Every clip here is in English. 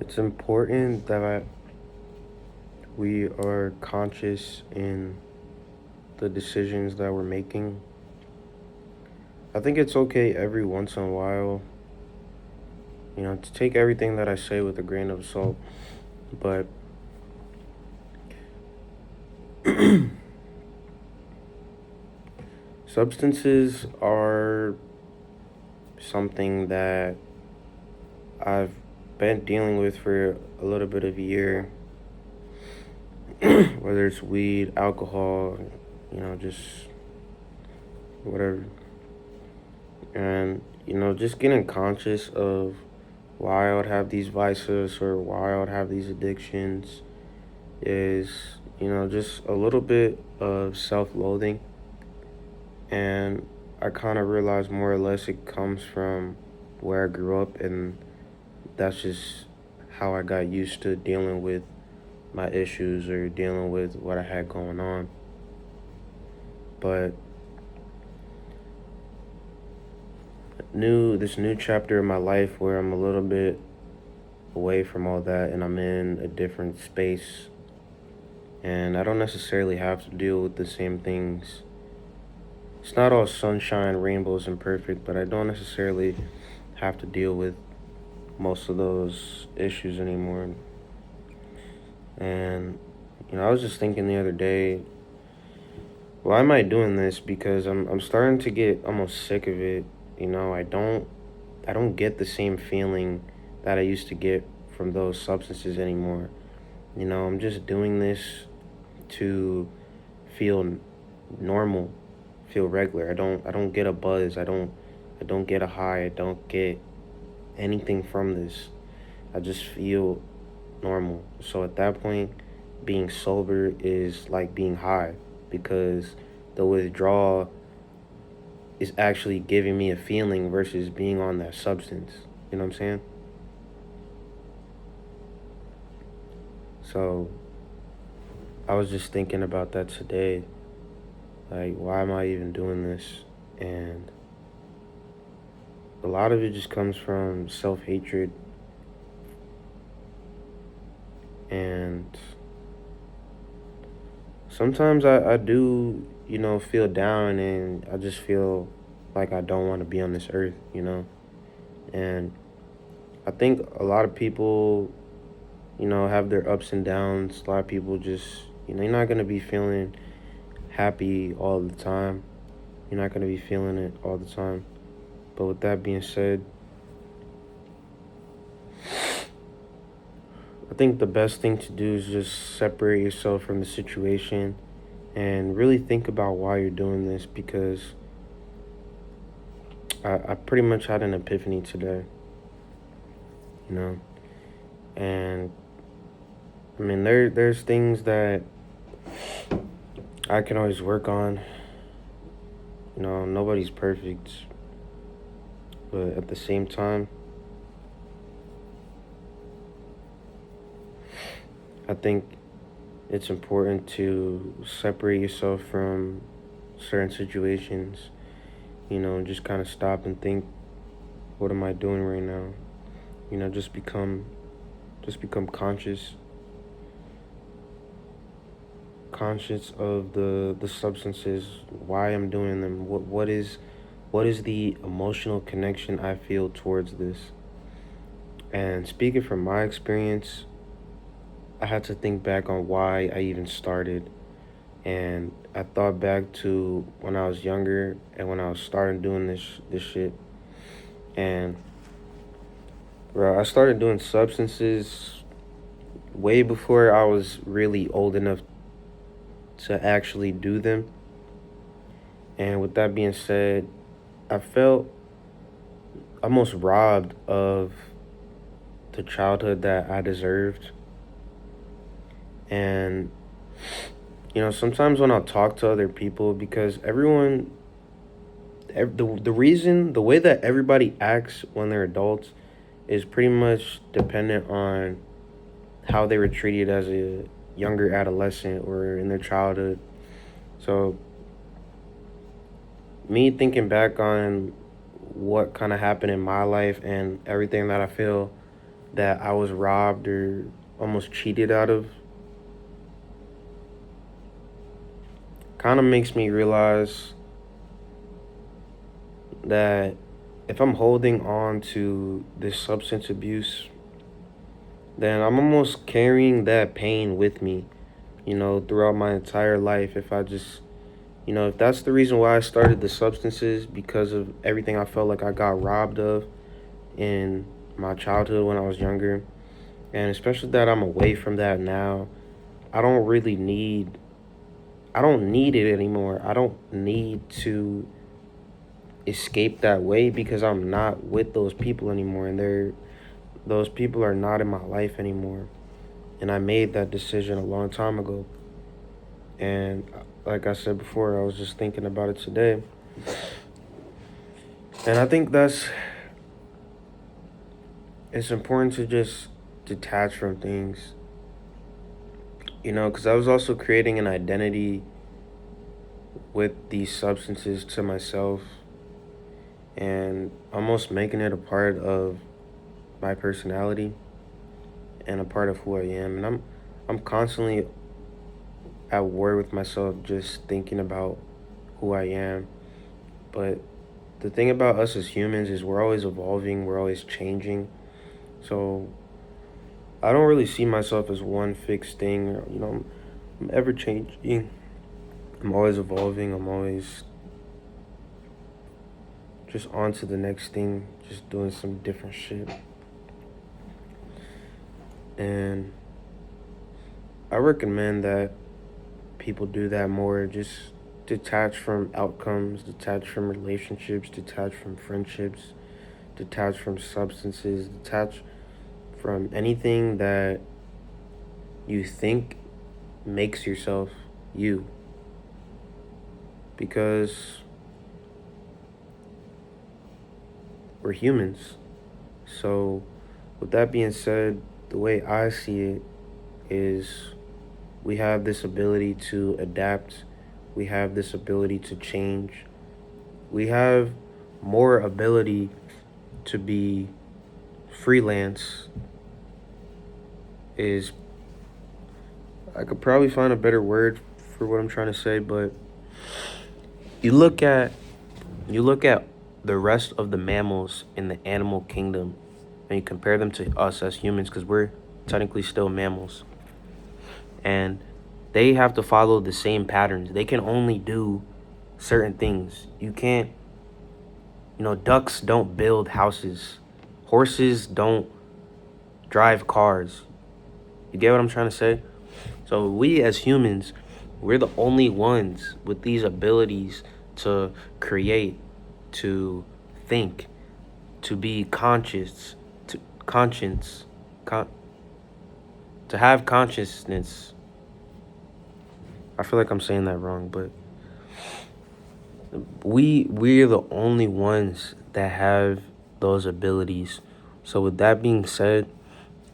It's important that we are conscious in the decisions that we're making. I think it's okay every once in a while, to take everything that I say with a grain of salt. But substances are something that I've been dealing with for a little bit of a year, whether it's weed, alcohol, just whatever. And, just getting conscious of why I would have these vices or why I would have these addictions is, just a little bit of self loathing. And I kind of realized more or less it comes from where I grew up, and that's just how I got used to dealing with my issues or dealing with what I had going on. But this new chapter in my life where I'm a little bit away from all that and I'm in a different space and I don't necessarily have to deal with the same things. It's not all sunshine, rainbows, and perfect, but I don't necessarily have to deal with most of those issues anymore. And I was just thinking the other day, why am I doing this? Because I'm starting to get almost sick of it. I don't get the same feeling that I used to get from those substances anymore. I'm just doing this to feel normal, feel regular. I don't get a buzz. I don't get a high. I don't get anything from this. I just feel normal. So at that point, being sober is like being high because the withdrawal is actually giving me a feeling versus being on that substance. You know what I'm saying? So I was just thinking about that today. Like, why am I even doing this? And a lot of it just comes from self hatred. And sometimes I do, feel down and I just feel like I don't want to be on this earth. And I think a lot of people, have their ups and downs. A lot of people just, you're not going to be feeling happy all the time. You're not going to be feeling it all the time. But with that being said, I think the best thing to do is just separate yourself from the situation and really think about why you're doing this because I pretty much had an epiphany today, you know? And I mean, there's things that I can always work on. Nobody's perfect, but at the same time, I think it's important to separate yourself from certain situations, and just kind of stop and think, what am I doing right now? Just become conscious of the substances, why I'm doing them, what is the emotional connection I feel towards this. And speaking from my experience, I had to think back on why I even started. And I thought back to when I was younger and when I was starting doing this shit. And bro, I started doing substances way before I was really old enough to actually do them. And with that being said, I felt almost robbed of the childhood that I deserved. And sometimes when I talk to other people, because the way that everybody acts when they're adults is pretty much dependent on how they were treated as a younger adolescent or in their childhood. So me thinking back on what kind of happened in my life and everything that I feel that I was robbed or almost cheated out of kind of makes me realize that if I'm holding on to this substance abuse, then I'm almost carrying that pain with me, throughout my entire life. If I just, if that's the reason why I started the substances, because of everything I felt like I got robbed of in my childhood when I was younger, and especially that I'm away from that now, I don't really need, I don't need it anymore. I don't need to escape that way because I'm not with those people anymore, and those people are not in my life anymore. And I made that decision a long time ago. And like I said before, I was just thinking about it today. And I think it's important to just detach from things, because I was also creating an identity with these substances to myself and almost making it a part of my personality and a part of who I am. And I'm constantly at war with myself just thinking about who I am. But the thing about us as humans is we're always evolving, we're always changing. So I don't really see myself as one fixed thing. I'm ever changing. I'm always evolving. I'm always just on to the next thing, just doing some different shit. And I recommend that people do that more. Just detach from outcomes, detach from relationships, detach from friendships, detach from substances, detach from anything that you think makes yourself you. Because we're humans. So, with that being said, the way I see it is we have this ability to adapt, we have this ability to change, we have more ability to be freelance. Is I could probably find a better word for what I'm trying to say, but you look at you look at the rest of the mammals in the animal kingdom and you compare them to us as humans, because we're technically still mammals, and they have to follow the same patterns. They can only do certain things. You can't, ducks don't build houses, horses don't drive cars. You get what I'm trying to say? So we as humans, we're the only ones with these abilities to create, to think, to be conscious, to conscience, to have consciousness. I feel like I'm saying that wrong, but we're the only ones that have those abilities. So with that being said,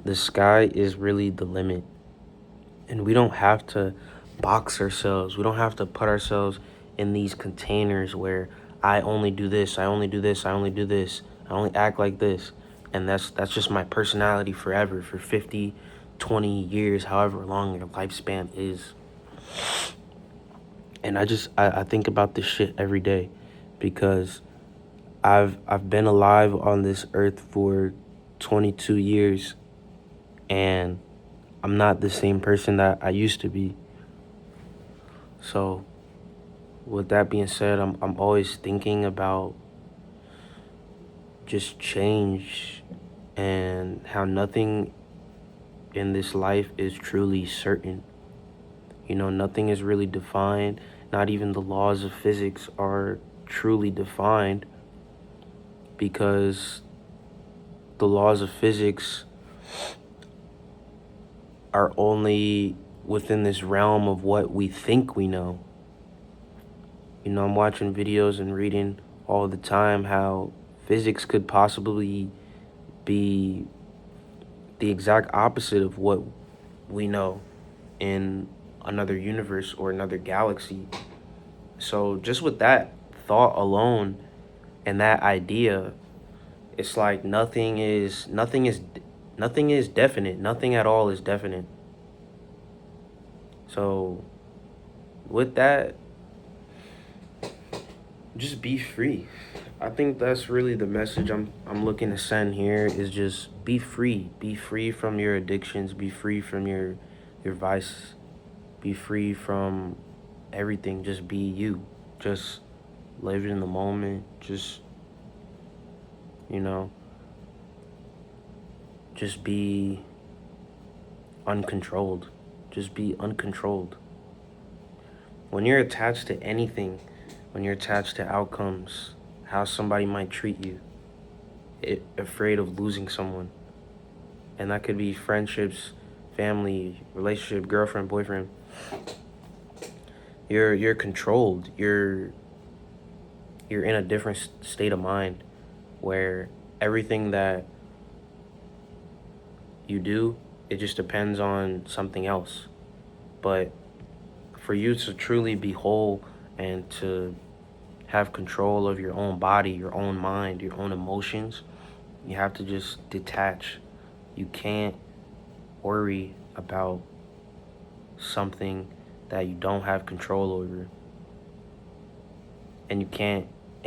the sky is really the limit. And we don't have to box ourselves. We don't have to put ourselves in these containers where I only do this, I only do this, I only do this, I only act like this. And that's just my personality forever, for 50, 20 years, however long your lifespan is. And I think about this shit every day, because I've been alive on this earth for 22 years, and I'm not the same person that I used to be. So with that being said, I'm always thinking about just change and how nothing in this life is truly certain. Nothing is really defined. Not even the laws of physics are truly defined, because the laws of physics are only within this realm of what we think we know. I'm watching videos and reading all the time how physics could possibly be the exact opposite of what we know in another universe or another galaxy. So just with that thought alone and that idea, it's like nothing is Nothing is definite. Nothing at all is definite. So with that, just be free. I think that's really the message I'm looking to send here is just be free. Be free from your addictions, be free from your vices, be free from everything. Just be you. Just live in the moment. Just, you know, just be uncontrolled. Just be uncontrolled. When you're attached to anything, when you're attached to outcomes, how somebody might treat you, afraid of losing someone, and that could be friendships, family, relationship, girlfriend, boyfriend. You're controlled. You're in a different state of mind where everything that you do, it just depends on something else. But for you to truly be whole and to have control of your own body, your own mind, your own emotions, you have to just detach. You can't worry about something that you don't have control over. And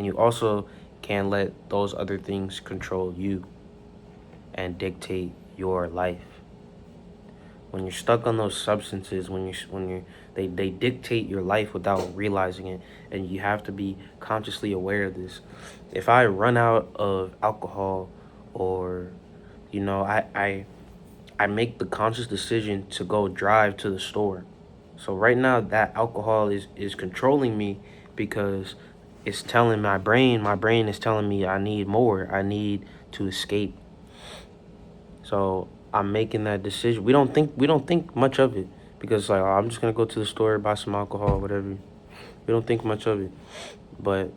you also can't let those other things control you and dictate your life. When you're stuck on those substances, they dictate your life without realizing it, and you have to be consciously aware of this. If I run out of alcohol, or I make the conscious decision to go drive to the store. So right now that alcohol is controlling me because it's telling my brain is telling me I need more. I need to escape. So I'm making that decision. We don't think much of it because like, oh, I'm just gonna go to the store, buy some alcohol, whatever. We don't think much of it. But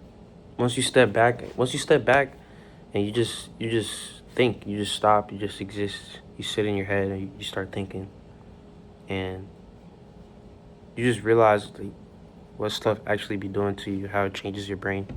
once you step back and you just think, you just stop, you just exist, you sit in your head and you start thinking, and you just realize like, what stuff actually be doing to you, how it changes your brain.